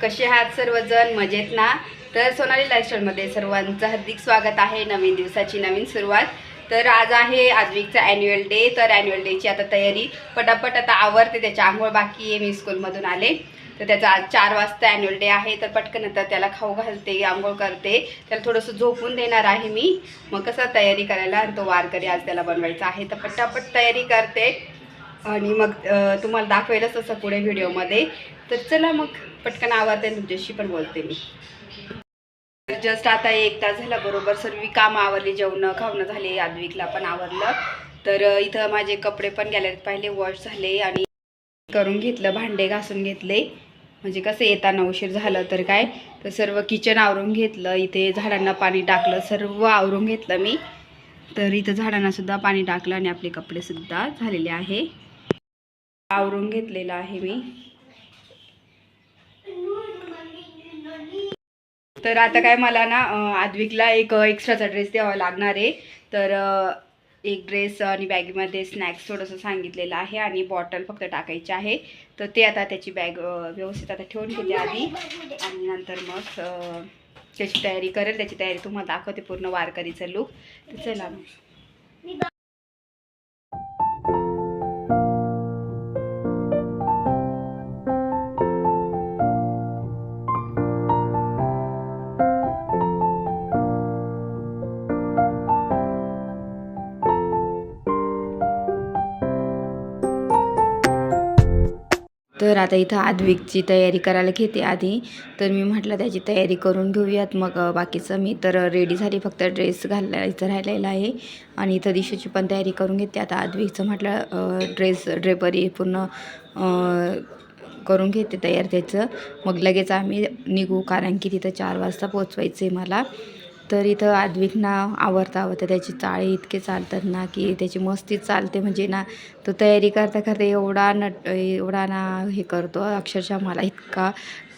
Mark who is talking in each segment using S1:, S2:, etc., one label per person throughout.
S1: कसे आहात सर्वजण? मजेत ना? तर सोनाली लाईफस्टाईलमध्ये सर्वांचं हार्दिक स्वागत आहे. नवीन दिवसाची नवीन सुरुवात. तर आज आहे आद्विकचा ॲन्युअल डे. तर ॲन्युअल डेची आता तयारी पटापट आता आवरते. त्याची आंघोळ बाकी आहे. मी स्कूलमधून आले तर त्याचा आज 4 वाजता ॲन्युअल डे आहे. तर पटकन आता त्याला खाऊ घालते, आंघोळ करते, त्याला थोडंसं झोपून देणार आहे मी. मग कसं तयारी करायला, आणि तो वारकरी आज त्याला बनवायचा आहे. तर पटापट तयारी करते आणि मग तुम्हाला दाखवेलच तसं पुढे व्हिडिओमध्ये. तर चला मग पटकन आवरते, तुमच्याशी पण बोलते मी. जस्ट आता 1 तास झाला बरोबर सर्व कामं आवरली, जेवणं खावणं झाले, आद्विकला पण आवरलं. तर इथं माझे कपडे पण गेले, पहिले वॉश झाले आणि करून घेतलं, भांडे घासून घेतले. म्हणजे कसं येताना उशीर झालं तर काय, तर सर्व किचन आवरून घेतलं, इथे झाडांना पाणी टाकलं, सर्व आवरून घेतलं मी. तर इथं झाडांना सुद्धा पाणी टाकलं आणि आपले कपडे सुद्धा झालेले आहे, आवरून घेतलेलं आहे मी. तर आता काय मला ना आद्विकला एक एक्स्ट्राचा ड्रेस द्यावा लागणार आहे. तर एक ड्रेस आणि बॅगमध्ये स्नॅक्स थोडंसं सांगितलेलं आहे आणि बॉटल फक्त टाकायची आहे. तर ते आता त्याची बॅग व्यवस्थित आता ठेवून घेते आधी, आणि नंतर मग त्याची तयारी करेल. त्याची तयारी तुम्हाला दाखवते पूर्ण वारकरीचं लुक. तर चला मग. तर आता इथं आद्विकची तयारी करायला घेते आधी. तर मी म्हटलं त्याची तयारी करून घेऊयात, मग बाकीचं मी तर रेडी झाली, फक्त ड्रेस घालायचं राहिलेलं आहे. आणि इथं दिशूची पण तयारी करून घेते. आता आद्विकचं म्हटलं ड्रेपरी पूर्ण करून घेते तयार त्याचं, मग लगेच आम्ही निघू, कारण की तिथं 4 वाजता पोचवायचं आहे मला. तर इथं आद्विकना आवरता त्याची चाळे इतके चालतात ना, की त्याची मस्ती चालते. म्हणजे ना, तो तयारी करता करता एवढा ना हे करतो, अक्षरशः मला इतका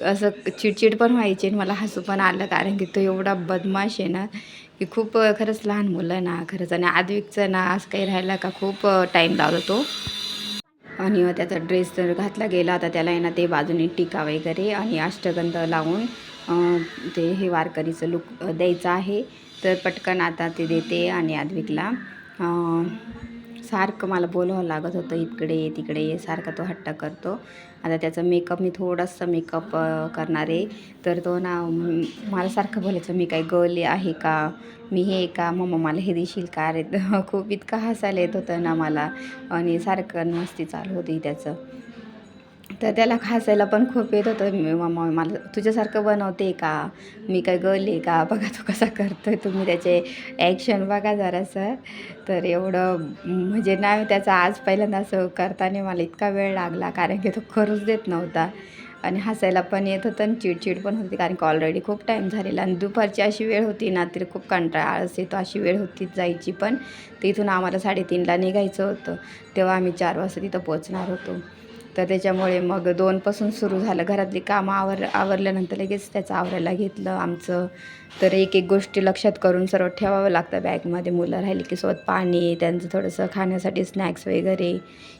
S1: असं चिडचिड पण व्हायची आणि मला हसू पण आलं, कारण की तो एवढा बदमाश आहे ना, की खूप खरंच लहान मुलं आहे ना खरंच. आणि आद्विकचं ना असं काही राहिलं का खूप टाईम लावतो तो. आणि त्याचा ड्रेस तर घातला गेला. आता त्याला आहे ना ते बाजूने टिका वगैरे आणि अष्टगंध लावून ते हे वारकरीचं लुक द्यायचं आहे. तर पटकन आता ते देते. आणि आद्विकला सारखं मला बोलवावं लागत होतं, इकडे ये तिकडे ये, सारखा तो हट्ट करतो. आता त्याचा मेकअप मी थोडासा मेकअप करणार आहे. तर तो ना मला सारखं बोलायचं, मी काय गर्ल आहे का, मी हे का, मम्मा मला हे देशील का रे. खूप इतकं हसायला येत होतं ना मला, आणि सारखं मस्ती चालू होती त्याचं. तर त्याला हसायला पण खूप येत होतं. मम्मा मला तुझ्यासारखं बनवते का, मी काय गर्ल आहे का, बघा तो कसा करतो आहे, तुम्ही त्याचे ॲक्शन बघा जरासं. तर एवढं म्हणजे ना त्याचा आज पहिल्यांदा असं करताना मला इतका वेळ लागला, कारण की तो करूच देत नव्हता. आणि हसायला पण येत होतं आणि चिडचिड पण होती, कारण की ऑलरेडी खूप टाईम झालेला आणि दुपारची अशी वेळ होती ना, तरी खूप कंटाळा आळस येतो, अशी वेळ होती जायची पण. तर इथून आम्हाला 3:30ला निघायचं होतं, तेव्हा आम्ही 4 वाजता तिथं पोचणार होतो. तर त्याच्यामुळे मग 2पासून सुरू झालं. घरातली कामं आवरल्यानंतर लगेच त्याचं आवरायला घेतलं आमचं. तर एक एक गोष्टी लक्षात करून सर्व ठेवावं लागतं बॅगमध्ये. मुलं राहिली की सोबत पाणी, त्यांचं थोडंसं खाण्यासाठी स्नॅक्स वगैरे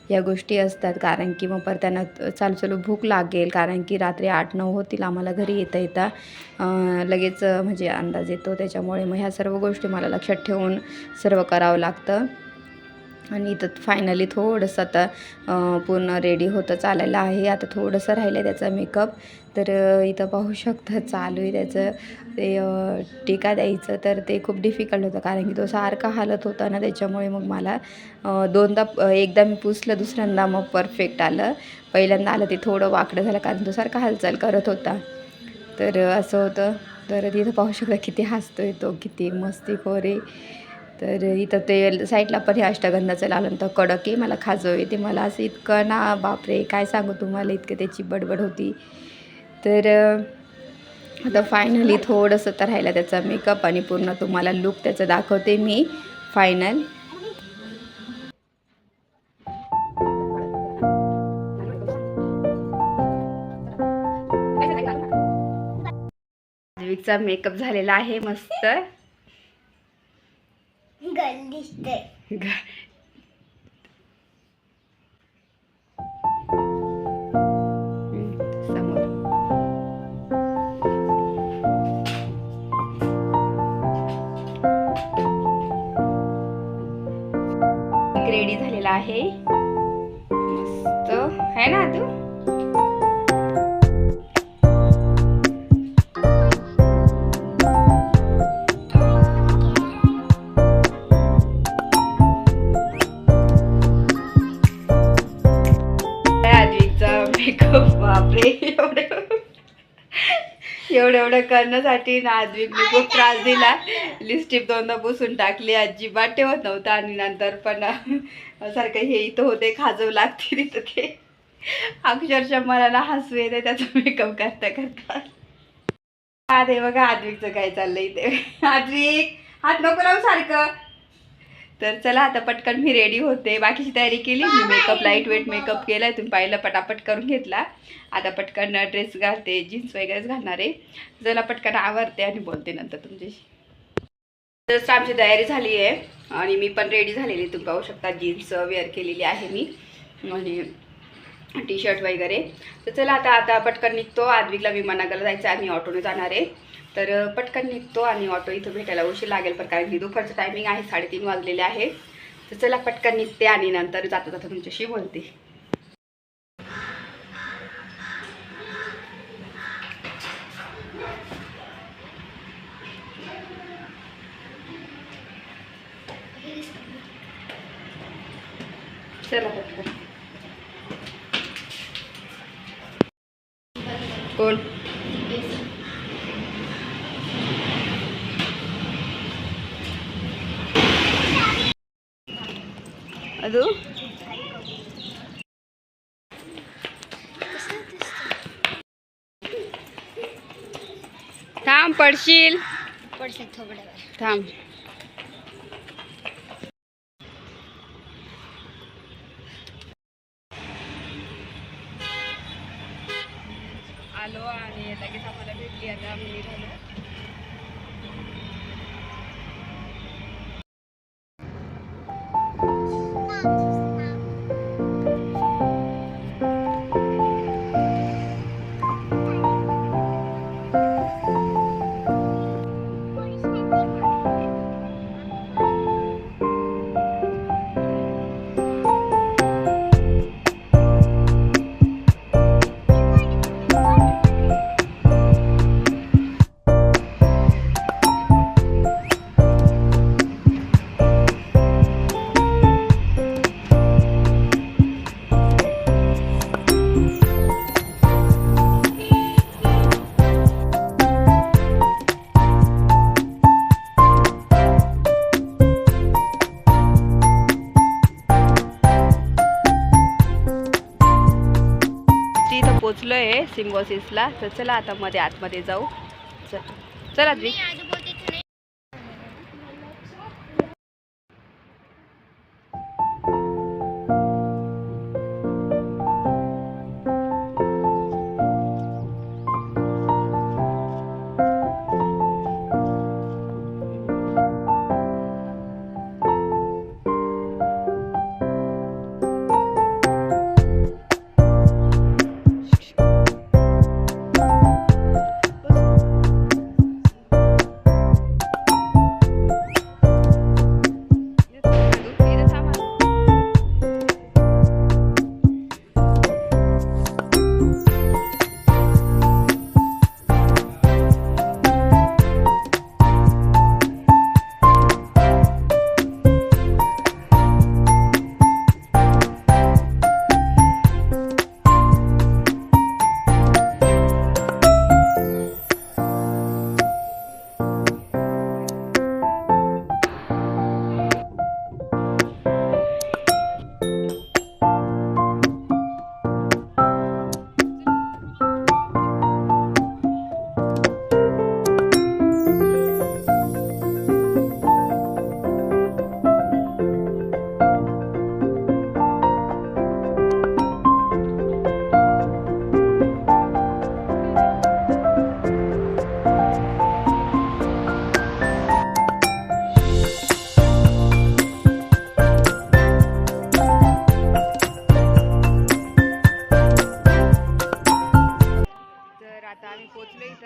S1: या गोष्टी असतात, कारण की मग परत त्यांना चालू भूक लागेल, कारण की रात्री 8-9 होतील आम्हाला घरी येता लगेच म्हणजे अंदाज येतो. त्याच्यामुळे मग ह्या सर्व गोष्टी मला लक्षात ठेवून सर्व करावं लागतं. आणि इथं फायनली थोडंसं आता पूर्ण रेडी होतं चालायला आहे. आता थोडंसं राहिलं आहे त्याचा मेकअप. तर इथं पाहू शकता चालू आहे त्याचं ते टीका द्यायचं. तर ते खूप डिफिकल्ट होतं, कारण की तो सारखा हालत होता ना, त्याच्यामुळे मग मला एकदा मी पुसलं, दुसऱ्यांदा मग परफेक्ट आलं. पहिल्यांदा आलं ते थोडं वाकडं झालं, कारण तो सारखा हालचाल करत होता. तर असं होतं. तर तिथं पाहू शकता किती हसतोय तो, किती मस्तीखोर आहे. तर इथं ते साईडला पण हे अष्टगंधाचं लावलं तर कडक आहे, मला खाजव येते. मला असं इतकं ना, बापरे काय सांगू तुम्हाला, इतकं त्याची बडबड होती. तर आता फायनली थोडंसं तर राहिलं त्याचा मेकअप, आणि पूर्ण तुम्हाला लुक त्याचं दाखवते मी फायनल. आद्विकचा मेकअप झालेला आहे मस्त. समोर रेडी झालेला आहे मस्त है ना तू. मेकअप बापरे एवढं करण्यासाठी ना आद्विकने खूप त्रास दिला. लिपस्टिक दोनदा पुसून टाकली, अजिबात ठेवत नव्हता आणि नंतर पण सारखं हे इथं होते खाजव लागते तिथं ते अक्षरशः मला ना हसू येते त्याचा मेकअप करता करता. अरे बघा आद्विकचं काय चाललंय ते. आद्विक हात नको लावू सारखं. तर चला आता पटकन मी रेडी होते, बाकीची तयारी केली मी. मेकअप लाईट वेट मेकअप केलाय, तुम्ही पाहिलं, पटापट करून घेतला. आता पटकन ड्रेस घालते, जीन्स वगैरेच घालणार आहे. चला पटकन आवरते आणि बोलते नंतर तुमच्याशी. जस्ट आमची तयारी झाली आहे आणि मी पण रेडी झालेली. तुम्ही पाहू शकता जीन्स वेअर केलेली आहे मी आणि टी शर्ट वगैरे. तर चला आता पटकन निघतो. आद्विकला विमाननगरला जायचं आहे, आम्ही ऑटोने जाणार आहे. तर पटकन निघतो आणि ऑटो इथं भेटायला उशीर लागेल, पण कारण की दुपारचं टायमिंग आहे, 3:30 वाजलेले आहे. तर चला पटकन निघते आणि नंतर जाता जाता तुमच्याशी बोलते. चला पटकन. कोण अदू थांब, पडशील थांब. आलो आणि लगेच आम्हाला भेटली. आता आम्ही निघालो. पोचलोय सिम्बॉसिसला. तर चला आता आतमध्ये जाऊ. चला द्वी.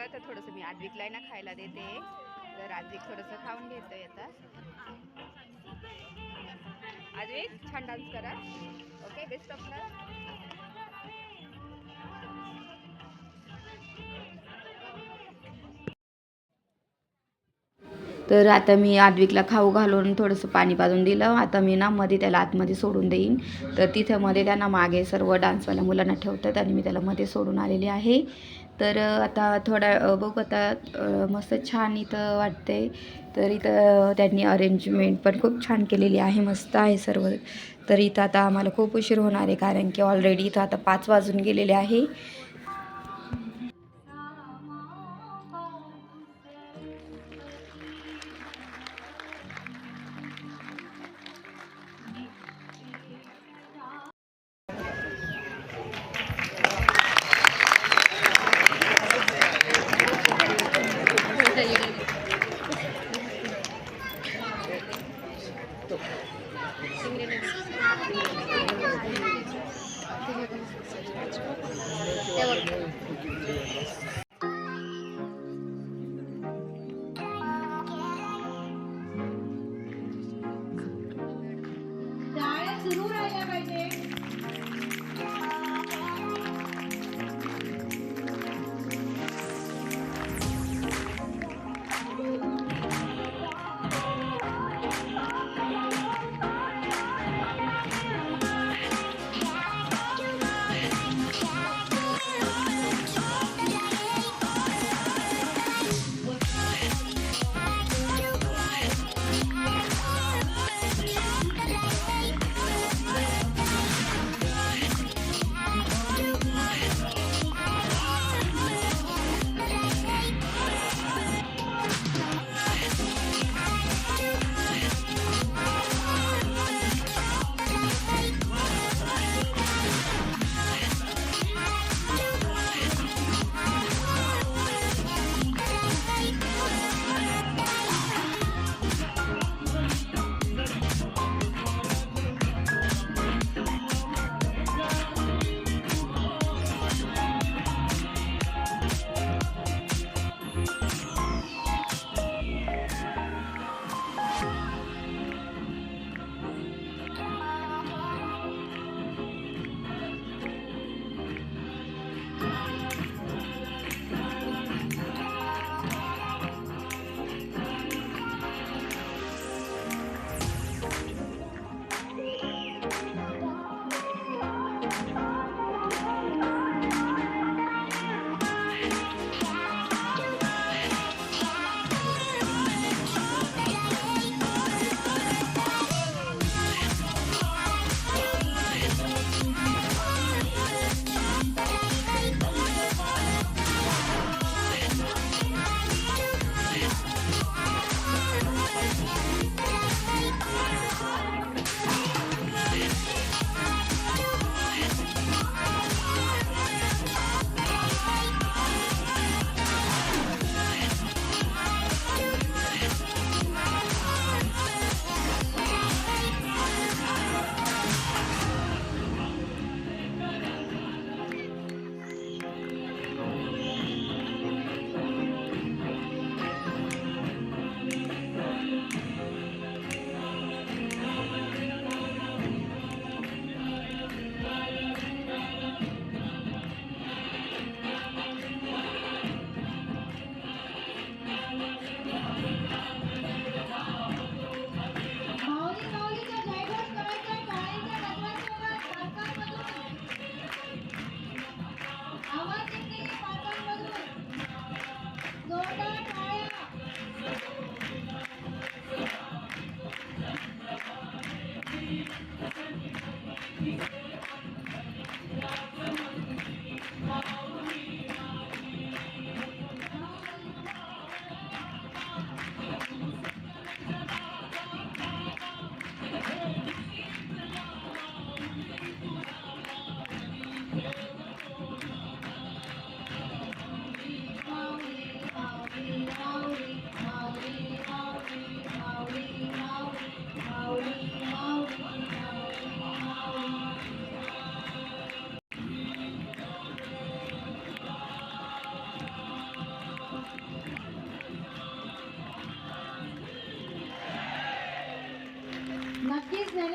S1: तर थोडंसं मी आद्विकला ना खायला देते. तर आद्विक थोडंसं खाऊन घेतोय आता. आद्विक ओके, छान डान्स करा. ओके, बेस्ट ऑफ लक. तर आता मी आद्विकला खाऊ घालून थोडंसं पाणी पाजून दिलं. आता मी ना मध्ये त्याला आतमध्ये सोडून देईन. तर तिथं मध्ये त्यांना मागे सर्व डान्सवाल्या मुलांना ठेवतात आणि मी त्याला मध्ये सोडून आलेली आहे. तर आता थोडा बघू आता मस्त छान इथं वाटते. तर इथं त्यांनी अरेंजमेंट पण खूप छान केलेली आहे, मस्त आहे सर्व. तर इथं आता आम्हाला खूप उशीर होणार आहे कारण की ऑलरेडी इथं आता 5 वाजून गेलेले आहे.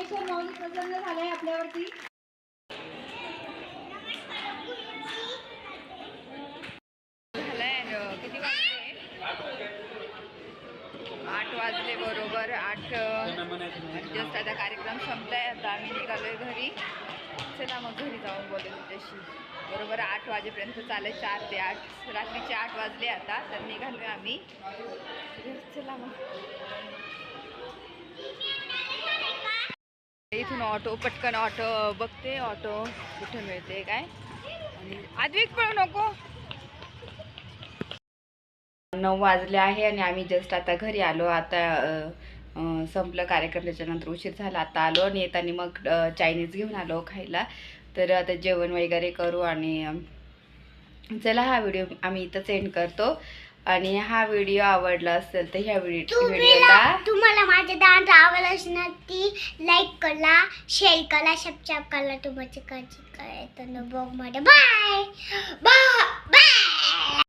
S1: ज्ञानेश्वर माऊली प्रसन्न झालाय आपल्यावरती. झालाय किती वाजले? 8 वाजले बरोबर. 8 जस्ट आता कार्यक्रम संपलाय. आता आम्ही निघालोय घरी. चला मग घरी जाऊन बोलू तुझ्याशी. बरोबर 8 वाजेपर्यंत चालेल. 4 ते 8 रात्रीचे 8 वाजले आता. तर निघालोय आम्ही. चला मग. इथून ऑटो पटकन ऑटो बघते. ऑटो कुठे मिळते काय. आणि आद्विक पळू नको. 9 वाजले आहे आणि आम्ही जस्ट आता घरी आलो. आता संपलं कार्यक्रम. त्याच्यानंतर उशीर झाला. आता आलो आणि येताना मग चायनीज घेऊन आलो खायला. तर आता जेवण वगैरे करू. आणि चला हा व्हिडिओ आम्ही इथंच एंड करतो. आणि हा व्हिडिओ आवडला असेल तर ह्या व्हिडिओला
S2: तुम्हाला माझे डान्स आवडला असणार ती लाईक करा, शेअर करा, सबस्क्राईब करा. तुमची काळजी करायचं बघ मध्ये. Bye bye.